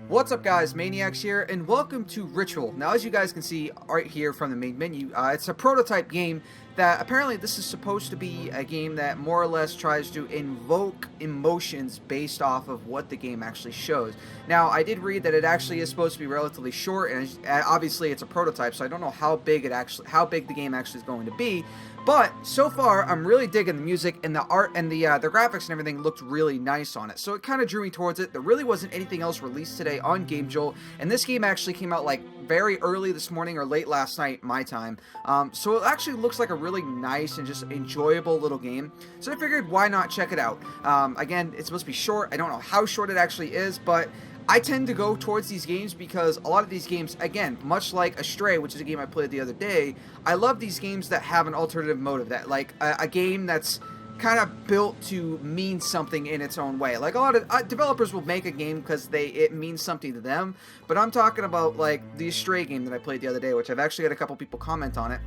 What's up guys, Maniacs here, and welcome to Ritual. Now as you guys can see right here from the main menu, it's a prototype game that apparently this is supposed to be a game that more or less tries to invoke emotions based off of what the game actually shows. Now I did read that it actually is supposed to be relatively short, and obviously it's a prototype, so I don't know how big the game actually is going to be. But so far, I'm really digging the music, and the art and the graphics and everything looked really nice on it. So it kind of drew me towards it. There really wasn't anything else released today on Game Jolt, and this game actually came out like very early this morning or late last night, my time. So it actually looks like a really nice and just enjoyable little game. So I figured, why not check it out? Again, it's supposed to be short. I don't know how short it actually is, but I tend to go towards these games because a lot of these games, again, much like Astray, which is a game I played the other day, I love these games that have an alternative motive, that like a game that's kind of built to mean something in its own way. Like a lot of developers will make a game because it means something to them, but I'm talking about like the Astray game that I played the other day, which I've actually had a couple people comment on it.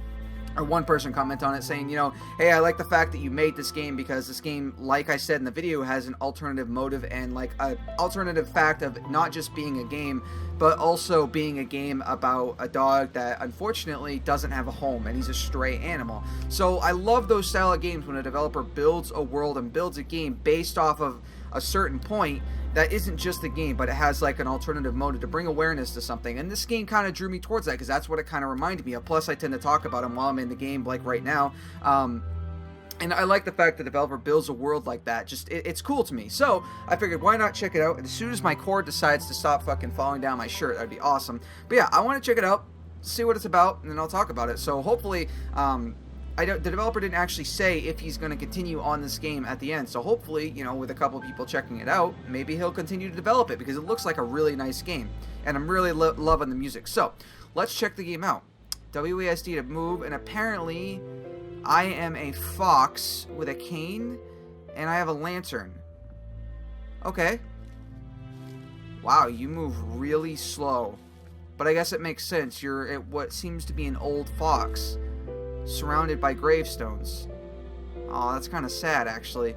Or one person comment on it saying, you know, hey, I like the fact that you made this game because this game, like I said in the video, has an alternative motive and like an alternative fact of not just being a game, but also being a game about a dog that unfortunately doesn't have a home and he's a stray animal. So I love those style of games when a developer builds a world and builds a game based off of a certain point that isn't just a game, but it has like an alternative motive to bring awareness to something. And this game kind of drew me towards that because that's what it kind of reminded me of. Plus, I tend to talk about them while I'm in the game, like right now. And I like the fact that the developer builds a world like that. Just, it's cool to me. So I figured, why not check it out? And as soon as my cord decides to stop fucking falling down my shirt, that'd be awesome. But yeah, I want to check it out, see what it's about, and then I'll talk about it. So hopefully, the developer didn't actually say if he's going to continue on this game at the end. So hopefully, you know, with a couple people checking it out, maybe he'll continue to develop it because it looks like a really nice game. And I'm really loving the music. So let's check the game out. WASD to move, and apparently I am a fox with a cane and I have a lantern. Okay. Wow, you move really slow. But I guess it makes sense. You're at what seems to be an old fox, surrounded by gravestones. Oh, that's kind of sad, actually.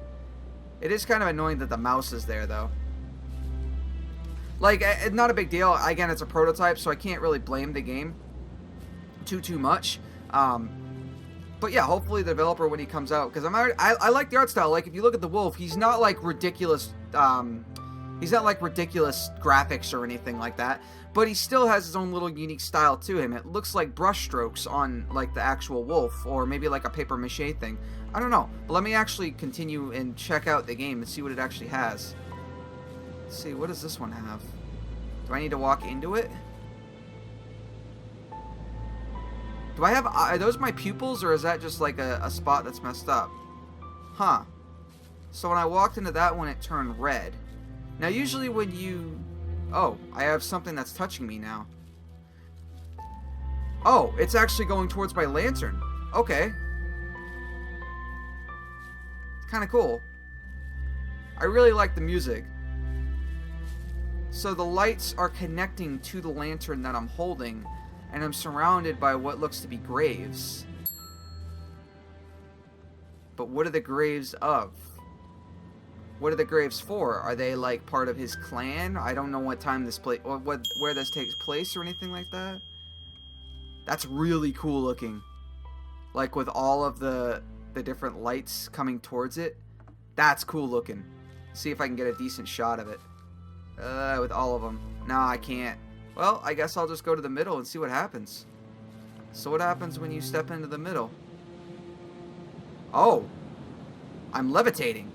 It is kind of annoying that the mouse is there, though. Like, not a big deal. Again, it's a prototype, so I can't really blame the game too much. But yeah, hopefully the developer, when he comes out, because I like the art style. Like, if you look at the wolf, he's not like ridiculous. He's not like ridiculous graphics or anything like that, but he still has his own little unique style to him. It looks like brush strokes on like the actual wolf, or maybe like a paper mache thing. I don't know, but let me actually continue and check out the game and see what it actually has. Let's see, what does this one have? Do I need to walk into it? Do I have, are those my pupils, or is that just like a spot that's messed up? Huh. So when I walked into that one, it turned red. Now usually when you... Oh, I have something that's touching me now. Oh, it's actually going towards my lantern. Okay. It's kind of cool. I really like the music. So the lights are connecting to the lantern that I'm holding, and I'm surrounded by what looks to be graves. But what are the graves of? What are the graves for? Are they like part of his clan? I don't know what time this place, or where this takes place or anything like that. That's really cool looking. Like with all of the different lights coming towards it. That's cool looking. See if I can get a decent shot of it. With all of them. No, I can't. Well, I guess I'll just go to the middle and see what happens. So what happens when you step into the middle? Oh. I'm levitating.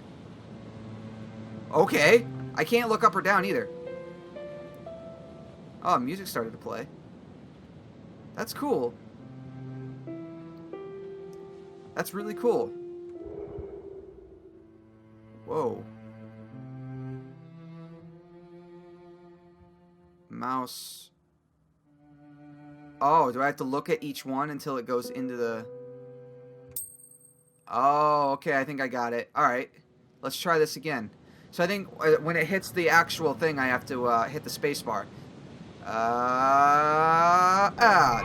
Okay. I can't look up or down either. Oh, music started to play. That's cool. That's really cool. Whoa. Mouse. Oh, do I have to look at each one until it goes into the... Oh, okay, I think I got it. Alright, let's try this again. So I think when it hits the actual thing, I have to hit the spacebar.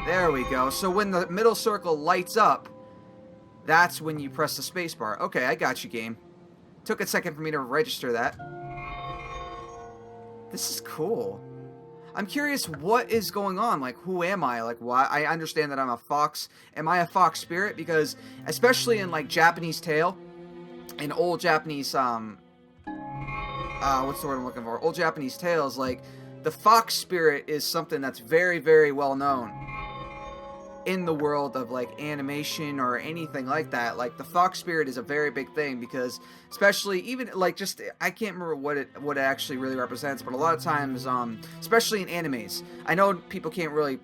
There we go. So when the middle circle lights up, that's when you press the spacebar. Okay, I got you, game. Took a second for me to register that. This is cool. I'm curious what is going on. Like, who am I? Like, why? I understand that I'm a fox. Am I a fox spirit? Because especially in like Japanese tale, in old Japanese what's the word I'm looking for? Old Japanese tales, like the fox spirit is something that's very, very well known in the world of like animation or anything like that. Like the fox spirit is a very big thing because especially even like just I can't remember what it actually really represents, but a lot of times especially in animes, I know people can't really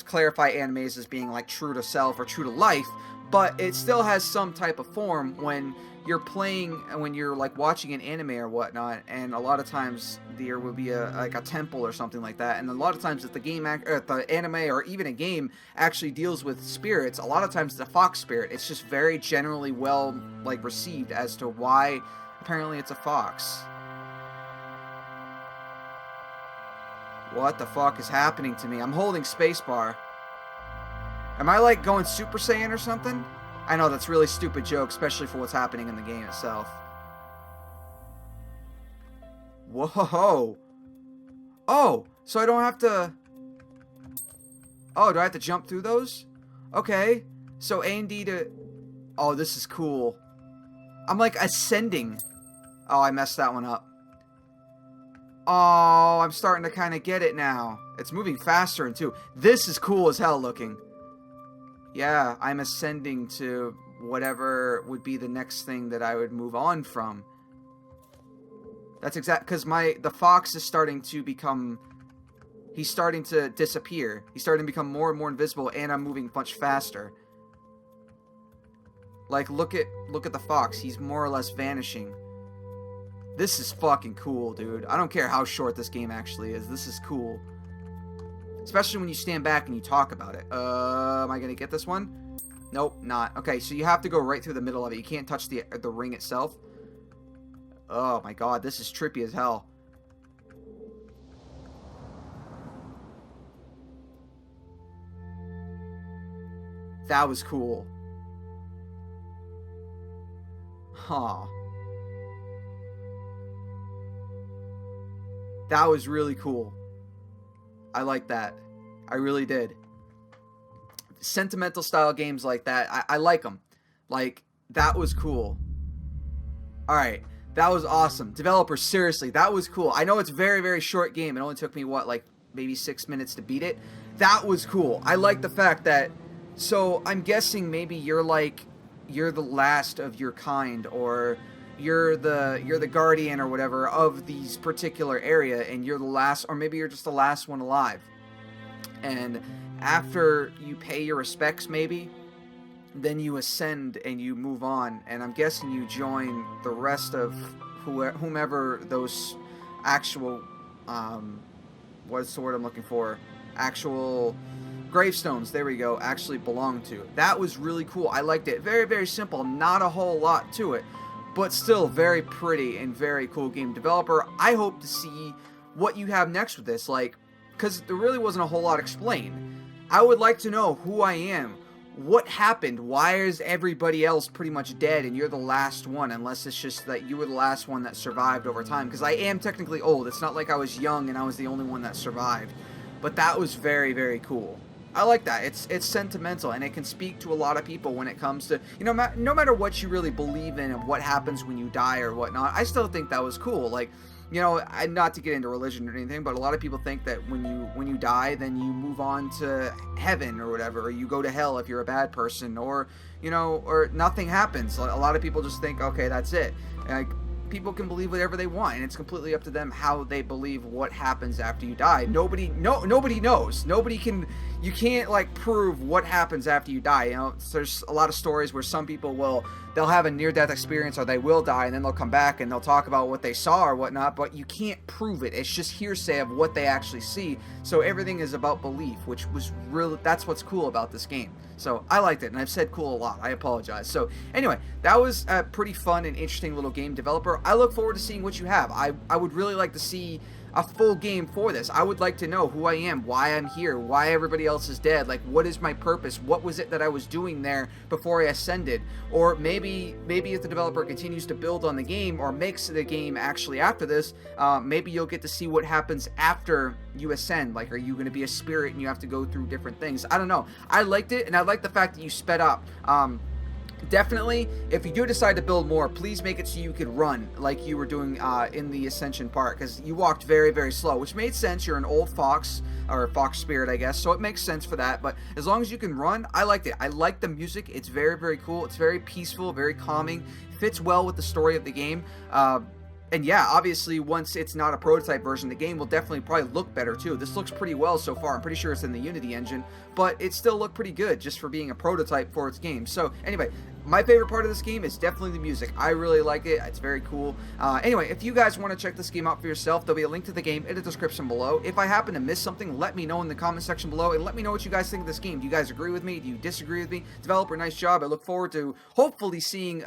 clarify animes as being like true to self or true to life, but it still has some type of form when you're playing, when you're like watching an anime or whatnot, and a lot of times there will be like a temple or something like that, and a lot of times if the game if the anime or even a game actually deals with spirits, a lot of times the fox spirit, it's just very generally well like received as to why apparently it's a fox. What the fuck is happening to me? I'm holding spacebar. Am I like going Super Saiyan or something? I know that's a really stupid joke, especially for what's happening in the game itself. Whoa. Oh, so I don't have to... Oh, do I have to jump through those? Okay. So A and D to... Oh, this is cool. I'm like ascending. Oh, I messed that one up. Oh, I'm starting to kind of get it now. It's moving faster, and too. This is cool as hell looking. Yeah, I'm ascending to whatever would be the next thing that I would move on from. That's exact, because the fox is starting to become, he's starting to disappear. He's starting to become more and more invisible, and I'm moving much faster. Like, look at the fox. He's more or less vanishing. This is fucking cool, dude. I don't care how short this game actually is. This is cool. Especially when you stand back and you talk about it. Am I going to get this one? Nope, not. Okay, so you have to go right through the middle of it. You can't touch the ring itself. Oh my god, this is trippy as hell. That was cool. Huh. That was really cool. I like that. I really did. Sentimental style games like that, I like them. Like, that was cool. Alright, that was awesome. Developers, seriously, that was cool. I know it's a very, very short game. It only took me, what, like, maybe 6 minutes to beat it? That was cool. I like the fact that... So, I'm guessing maybe you're the last of your kind, or... You're the guardian or whatever of these particular area, and you're the last, or maybe you're just the last one alive. And after you pay your respects, maybe, then you ascend and you move on. And I'm guessing you join the rest of whomever those actual, what's the word I'm looking for? Actual gravestones, there we go, actually belong to. That was really cool. I liked it. Very, very simple. Not a whole lot to it. But still, very pretty and very cool game. Developer, I hope to see what you have next with this. Like, because there really wasn't a whole lot explained. I would like to know who I am. What happened? Why is everybody else pretty much dead and you're the last one? Unless it's just that you were the last one that survived over time. Because I am technically old. It's not like I was young and I was the only one that survived. But that was very, very cool. I like that. It's sentimental, and it can speak to a lot of people when it comes to, you know, no matter what you really believe in and what happens when you die or whatnot. I still think that was cool. Like, you know, not to get into religion or anything, but a lot of people think that when you die, then you move on to heaven or whatever, or you go to hell if you're a bad person, or, you know, or nothing happens. A lot of people just think, okay, that's it. Like, people can believe whatever they want, and it's completely up to them how they believe what happens after you die. Nobody knows. You can't like prove what happens after you die. You know, there's a lot of stories where some people they'll have a near-death experience, or they will die, and then they'll come back and they'll talk about what they saw or whatnot, but you can't prove it. It's just hearsay of what they actually see. So everything is about belief, which was really, that's what's cool about this game. So I liked it, and I've said cool a lot. I apologize. So anyway, that was a pretty fun and interesting little game. Developer, I look forward to seeing what you have. I would really like to see a full game for this. I would like to know who I am, why I'm here, why everybody else is dead, like what is my purpose, what was it that I was doing there before I ascended. Or maybe if the developer continues to build on the game or makes the game actually after this, maybe you'll get to see what happens after you ascend. Like, are you going to be a spirit and you have to go through different things? I don't know. I liked it, and I like the fact that you sped up. Definitely, if you do decide to build more, please make it so you could run like you were doing in the Ascension part, because you walked very, very slow, which made sense. You're an old fox, or a fox spirit, I guess, so it makes sense for that. But as long as you can run, I liked it. I like the music. It's very, very cool. It's very peaceful, very calming. Fits well with the story of the game. And yeah, obviously, once it's not a prototype version, the game will definitely probably look better too. This looks pretty well so far. I'm pretty sure it's in the Unity engine, but it still looked pretty good just for being a prototype for its game. So anyway, my favorite part of this game is definitely the music. I really like it. It's very cool. Anyway, if you guys want to check this game out for yourself, there'll be a link to the game in the description below. If I happen to miss something, let me know in the comment section below, and let me know what you guys think of this game. Do you guys agree with me? Do you disagree with me? Developer, nice job. I look forward to hopefully seeing an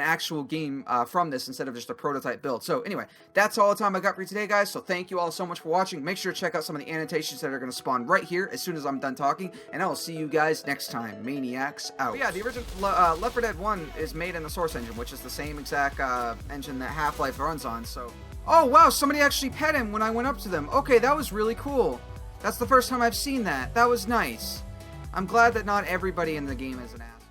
actual game from this instead of just a prototype build. So anyway, that's all the time I got for you today, guys. So thank you all so much for watching. Make sure to check out some of the annotations that are going to spawn right here as soon as I'm done talking, and I will see you guys next time. Maniacs out. But yeah, the original Left 4 Dead 1 is made in the Source engine, which is the same exact engine that Half-Life runs on. So, oh wow, somebody actually pet him when I went up to them. Okay, that was really cool. That's the first time I've seen that. That was nice. I'm glad that not everybody in the game is an ass.